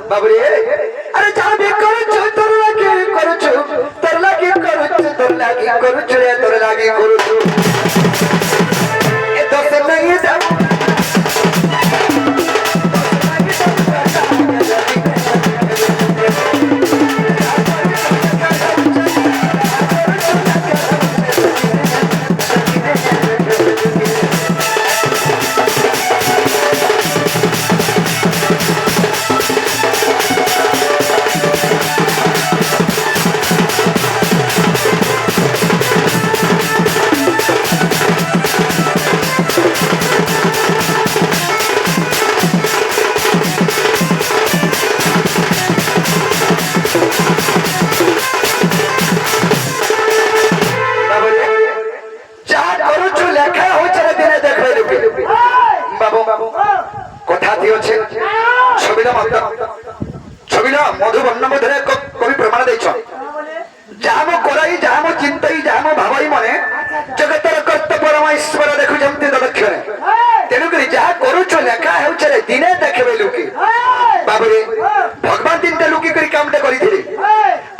বাবুরে আরে যাবে করছো তোর লাগি করছো রে তোর লাগি করছো এ দোষে নাই যাব মধুবর্ণ মধ্যে কবি প্রমাণ দিয়েছ যাম করাই যাম চিন্তাই যাম ভাবাই মনে জগতর কর্তব্য ঈশ্বর দেখুଛନ୍ତି দক্ষিণে তেণুকরি যাহা করুছ লেখা ହେଉଛି দিনে দেখবে লুকি বাবুরে ভগবান তিনটা লুকি করে কামটা করিଥିଲେ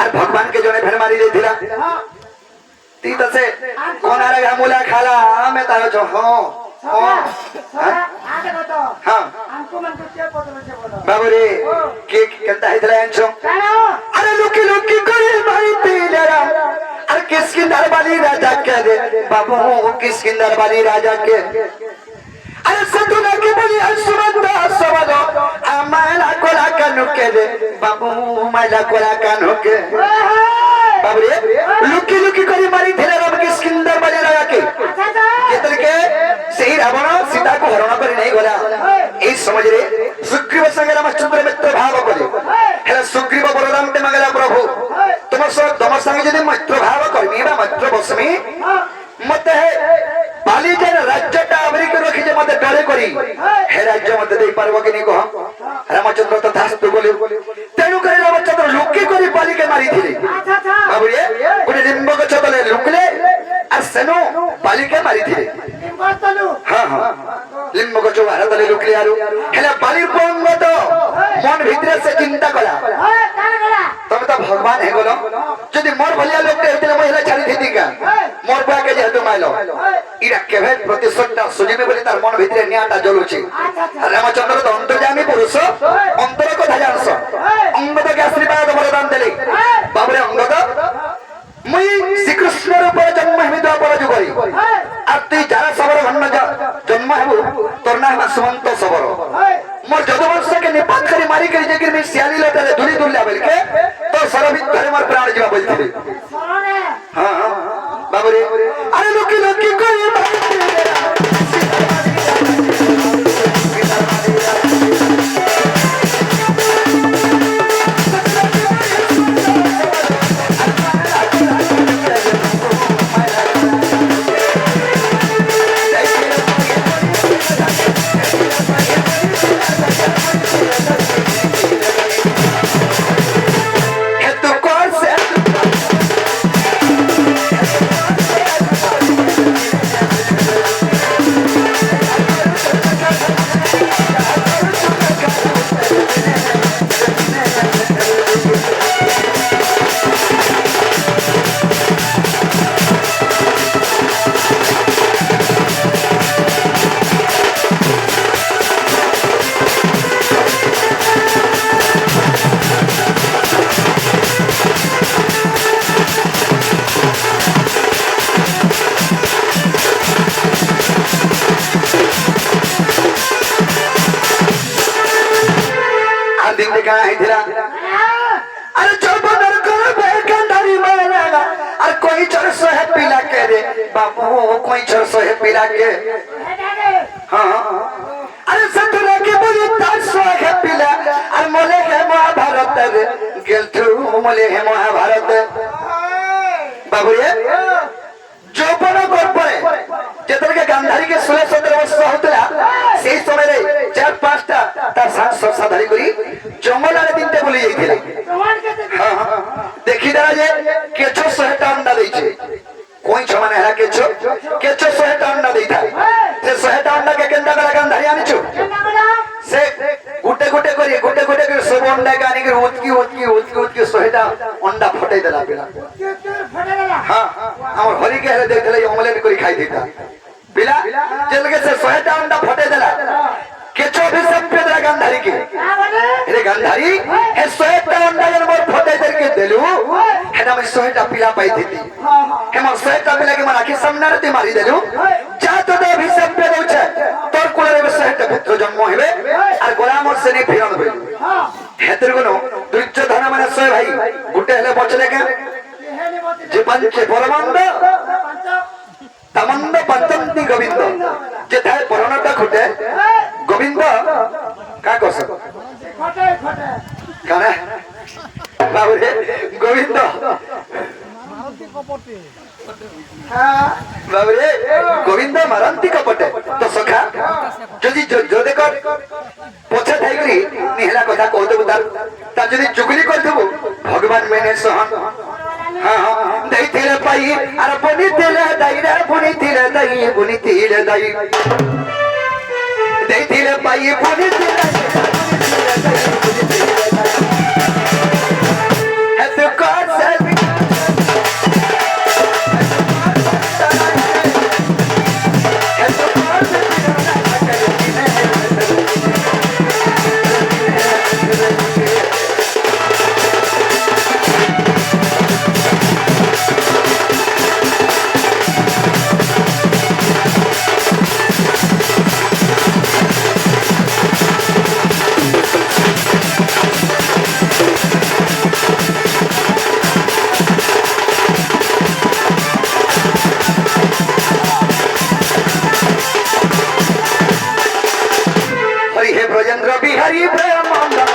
আর ভগবানকে জনে ফের মারি দিয়েছিল তুই তো সে কোনারে গামুলা খালা আমি তার ছ বাবুরে কে কেনতা হইতলা আনছ আরে লুকি লুকি করে মারিতে আর কিসকিন্দার বালি রাজা কে দে বাবু কিসকিন্দার বালি রাজা কে আরে সতুনা কে বলি সুমন্ত সবদ আমালা কোলা কানু কে দে বাবু মাইলা কোলা কানু কে বাবুরে লুকি লুকি করে মারিଥିଲେ রাম কিসকিন্দার বালি রাজা কে যেতকে সেই রাবণ সীতা को हरण कर नहीं गला এই সমাজে সুগ্রীব সঙ্গে রামচন্দ্র মিত্র ভাব করে হেলা সুগ্রীব বলরাম তে মাগলা প্রভু তোমার সঙ্গে যদি মিত্র ভাব করমি বা মিত্র বসমি মতে বালি যে রাজ্যটা আবরিক রাখি যে মতে ডরে করি হে রাজ্য মতে দেই পারবো কি নি কহ রামচন্দ্র তথাস্তু বলে তেণু করে রামচন্দ্র লুকি করে বালিকে মারিଥିଲେ বাবুরে কোনে নিম্ব গছ তলে লুকলে আর সেনো বালিকে মারিଥିଲେ হ্যাঁ হ্যাঁ লিম্ব গছ আরে তলে লুকলে আরু হেলা বালির পঙ্গত মন ভিতরে সে চিন্তা কলা তুমি তো ভগবান হে গলো যদি মোর ভলিয়া লোকতে হইতলে মই হেলা ছাড়ি দিতি কা মোর বাকে যেহেতু মাইলো ইরা কেবে প্রতিশোধটা সুজিবে বলে তার মন ভিতরে নিয়াটা জ্বলুছে রামচন্দ্র তো অন্তর্যামী পুরুষ অন্তর কথা জানছ অঙ্গদকে আশীর্বাদ বরদান দেলে বাবুরে অঙ্গদ মুই শ্রীকৃষ্ণের উপরে জন্ম হেমি দ্বাপর যুগরে আর তুই যারা সবর ভন্ন জন্ম হেবু তোর নাম সুমন্ত সবর মোর যদুবংশকে নিপাত করে মারি করে যে কিরমি শিয়ালি লটারে ধুলি ধুলিয়া বলকে তো সরবিত ধরে মোর প্রাণ যাবা বলছিলি হ্যাঁ হ্যাঁ বাবুরে আরে লুকি লুকি কই अरे चौबनर कर बेकंदारी मारेगा और कोई चरसो है पिला के रे बाबू कोई चरसो है पिला के हां अरे सतरा के बोली तासो है पिला और मोले है महाभारत रे गेल थ्रू मोले है महाभारत बाबू ये चौबन कर पड़े जेतलके गांधारी के 16-17 वर्ष होतला সেই সময় রে 4-5টা তার সাংসদ সাধারি করি জঙ্গল আরে দিনতে বলি যাইছিলে দেখি দাঁড়া যে কেছো 100টা अंडा দেইছে কোই ছমানে হেরা কেছো 100টা अंडा দেইতা সে 100টা अंडा কে কেন্দা করা গান্ধারি আনিছো সে গুটে গুটে করে सब अंडा के आने के उतकी उतकी उतकी उतकी सोहेटा अंडा फटाई देला पिला हां हमर हरि के हेले देख देले ऑमलेट करी खाई देता पिला जल के से सोहेटा अंडा फटाई देला केचो भी सब पे देला गंधारी के रे गंधारी हे सोहेटा अंडा जन मोर फटाई दे के देलु हेना में सोहेटा पिला पाई थी हे मोर सोहेटा पिला के मन आखि सामने रे मारी देलु जा तो दे भी सब पे दउछे तोर कोले रे सोहेटा पुत्र जन्म हेबे আর গোলাম और सेने फिरन होई हेतर गुनो दुर्योधन माने सोय भाई गुटे हेले बचले के जे पंचे परमानंद तमंद पंचंती गोविंद जे थाय परनटा खुटे गोविंद का करस खटे खटे काने बाबू रे गोविंद मारुति कपटे हां बाबू रे गोविंद मारुति कपटे तो सखा যদি যদি কর পছা থাই করি নিহলা কথা কও দেবু তার যদি চুগলি কর দেবু ভগবান মেনে সহন हां हां दई तेरे पाई अरे बनी तेरे दई रे बनी तेरे दई बनी तेरे दई दई तेरे पाई बनी तेरे है तो कौन सा बिहारी प्रेमानंद